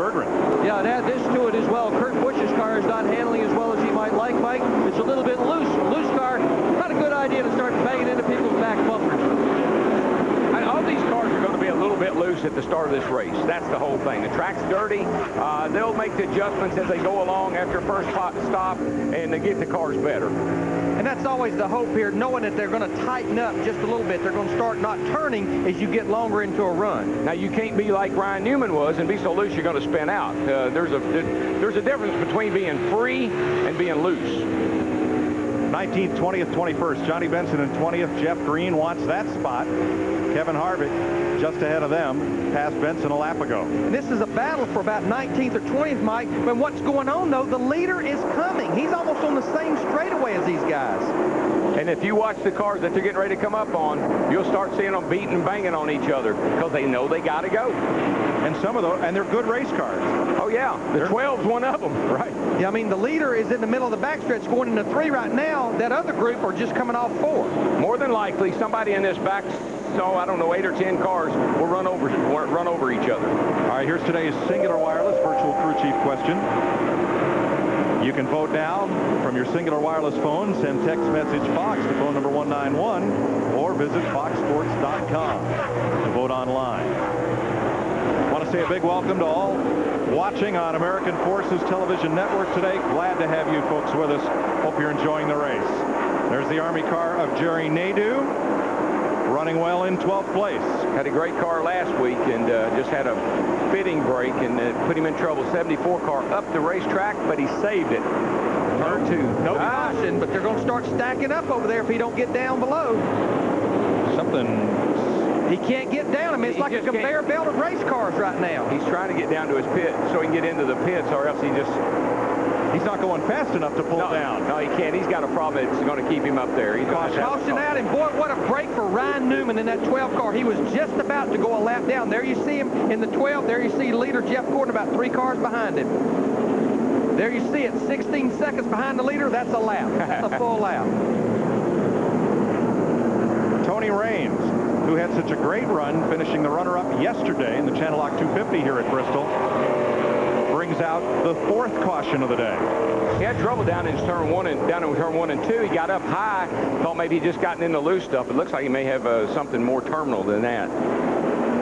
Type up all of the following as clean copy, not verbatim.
Berggren. Yeah, and add this to it as well. Kurt Busch's car is not handling as well as he might like, Mike. It's a little bit loose. A loose car, not a good idea to start banging into people's back bumpers. All these cars are going to be a little bit loose at the start of this race. That's the whole thing. The track's dirty. They'll make the adjustments as they go along after first stop, and they get the cars better. And that's always the hope here, knowing that they're going to tighten up just a little bit. They're going to start not turning as you get longer into a run. Now, you can't be like Ryan Newman was and be so loose you're going to spin out. There's a difference between being free and being loose. 19th, 20th, 21st. Johnny Benson in 20th. Jeff Green wants that spot. Kevin Harvick just ahead of them, passed Benson a lap ago. And this is a battle for about 19th or 20th, Mike. But what's going on, though, the leader is coming. He's almost on the same straightaway as these guys. And if you watch the cars that they're getting ready to come up on, you'll start seeing them beating and banging on each other because they know they got to go. And some of those, and they're good race cars. Oh, yeah. The 12's one of them. Right. Yeah, I mean, the leader is in the middle of the backstretch going into 3 right now. That other group are just coming off 4. More than likely, somebody in this back, so I don't know, 8 or 10 cars will run over each other. All right, here's today's Singular Wireless Virtual Crew Chief question. You can vote now from your Singular Wireless phone. Send text message FOX to phone number 191 or visit foxsports.com to vote online. I want to say a big welcome to all watching on American Forces Television Network today. Glad to have you folks with us. Hope you're enjoying the race. There's the Army car of Jerry Nadeau, running well in 12th place. Had a great car last week and just had a fitting break and put him in trouble. 74 car up the racetrack, but he saved it. Turn 2. No caution, but they're going to start stacking up over there if he don't get down below. He can't get down. I mean, it's like a conveyor belt of race cars right now. He's trying to get down to his pit so he can get into the pits, or else he's not going fast enough to pull down. No, he can't. He's got a problem that's going to keep him up there. He's caution out, and boy, what a break for Ryan Newman in that 12 car. He was just about to go a lap down. There you see him in the 12. There you see leader Jeff Gordon about 3 cars behind him. There you see it, 16 seconds behind the leader. That's a lap. That's a full lap. Tony Raines, who had such a great run, finishing the runner-up yesterday in the Channel Lock 250 here at Bristol, brings out the 4th caution of the day. He had trouble down in turn 1 and 2. He got up high, thought maybe he just gotten into loose stuff. It looks like he may have something more terminal than that.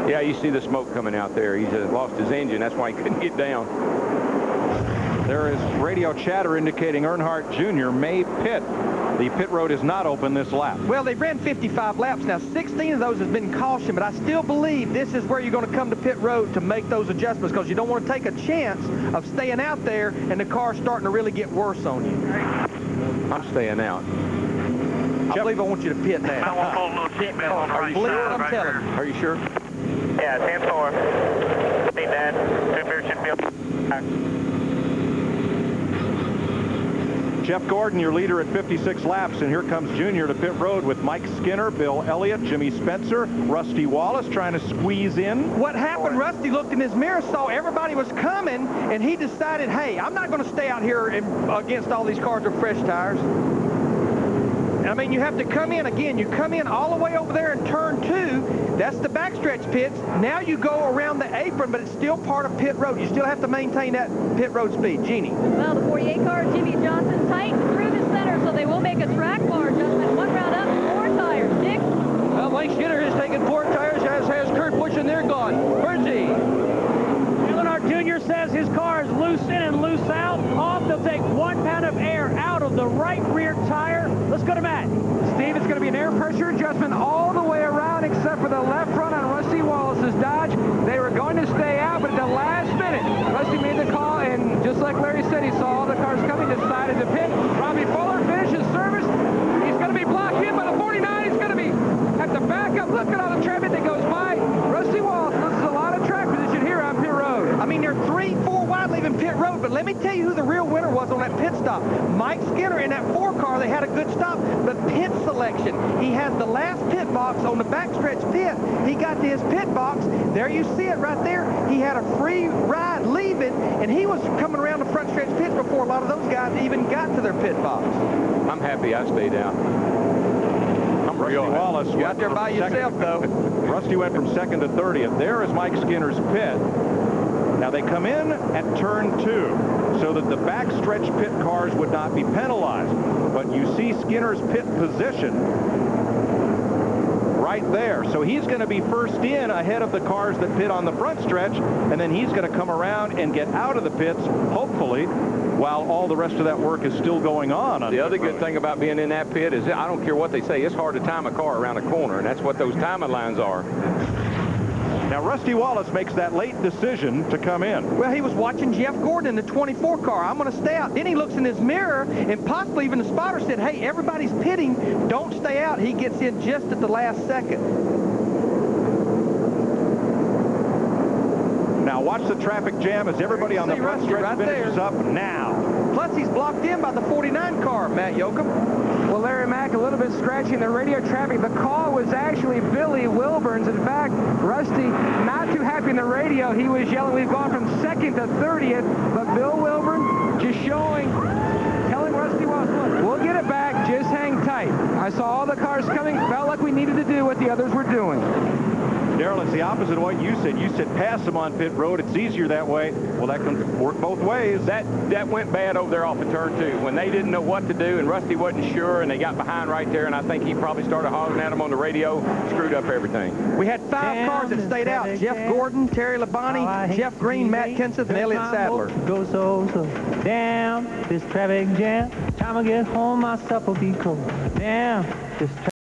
Yeah, you see the smoke coming out there. He's lost his engine. That's why he couldn't get down. There is radio chatter indicating Earnhardt Jr. may pit. The pit road is not open this lap. Well, they ran 55 laps. Now, 16 of those has been caution, but I still believe this is where you're going to come to pit road to make those adjustments because you don't want to take a chance of staying out there and the car starting to really get worse on you. I'm staying out. I believe I want you to pit now. I want to pull a little seatbelt on the right believe what side I'm right telling there. you. Are you sure? Yeah, 10-4. Hey, Dad. 2 beers should be up. Jeff Gordon, your leader at 56 laps, and here comes Junior to pit road with Mike Skinner, Bill Elliott, Jimmy Spencer, Rusty Wallace trying to squeeze in. What happened, Rusty looked in his mirror, saw everybody was coming, and he decided, hey, I'm not going to stay out here against all these cars with fresh tires. I mean, you have to come in again. You come in all the way over there in turn 2. That's the backstretch pits. Now you go around the apron, but it's still part of pit road. You still have to maintain that pit road speed. Jeannie. Well, the 48 car, Jimmy Johnson, tight through the center, so they will make a track bar adjustment. 1 round up, 4 tires. Dick? Well, Mike Skinner has taken 4 tires, as has Kurt Busch, and they're gone. Bergie. Earnhardt Jr. says his car is loose in and loose out. Off, they'll take 1 pound of air out of the right rear tire. Let's go to Matt. Steve, it's going to be an air pressure adjustment all the way around except for the left front on Rusty Wallace's Dodge. They were going to stay out, but at the last minute, Rusty made the call, and just like Larry said, he saw all the cars coming, decided to pit. Robbie Fuller finishes service. He's going to be blocked in by the 49. He's going to be at the back up. Look at all the traffic that goes by. Rusty Wallace loses a lot of track position here on pit road. I mean, they're 3-4 wide leaving pit road, but let me tell you who the real winner was on that pit stop. Mike Skinner in that 4 car, they had a good stop, but pit selection. He has the last pit box on the backstretch pit. He got to his pit box. There you see it right there. He had a free ride leaving, and he was coming around the front stretch pits before a lot of those guys even got to their pit box. I'm happy I stayed out. Rusty Wallace You out there by yourself, though. Rusty went from 2nd to 30th. There is Mike Skinner's pit. Now Now, they come in at turn 2 so that the backstretch pit cars would not be penalized. But you see Skinner's pit position right there. So he's going to be first in ahead of the cars that pit on the front stretch, and then he's going to come around and get out of the pits, hopefully, while all the rest of that work is still going on. The other good thing about being in that pit is I don't care what they say, it's hard to time a car around a corner, and that's what those timing lines are. Now, Rusty Wallace makes that late decision to come in. Well, he was watching Jeff Gordon in the 24 car. I'm going to stay out. Then he looks in his mirror, and possibly even the spotter said, hey, everybody's pitting. Don't stay out. He gets in just at the last second. Now, watch the traffic jam as everybody on the front stretch finishes up now. Plus, he's blocked in by the 49 car, Matt Yoakum. Well, Larry Mack a little bit scratching the radio traffic. The call was actually Billy Wilburn's. In fact, Rusty not too happy in the radio. He was yelling, we've gone from 2nd to 30th. But Bill Wilburn just telling Rusty Wallace, look, we'll get it back. Just hang tight. I saw all the cars coming. Felt like we needed to do what the others were doing. Darrell, it's the opposite of what you said. You said pass them on pit road. It's easier that way. Well, that can work both ways. That went bad over there off of turn 2 when they didn't know what to do, and Rusty wasn't sure, and they got behind right there, and I think he probably started hollering at them on the radio, screwed up everything. We had 5 cars that stayed out. Jeff Gordon, Terry Labonte, Jeff Green, Matt Kenseth, and Elliott Sadler. Go so damn this traffic jam. Time I get home, my supper be cold. Damn this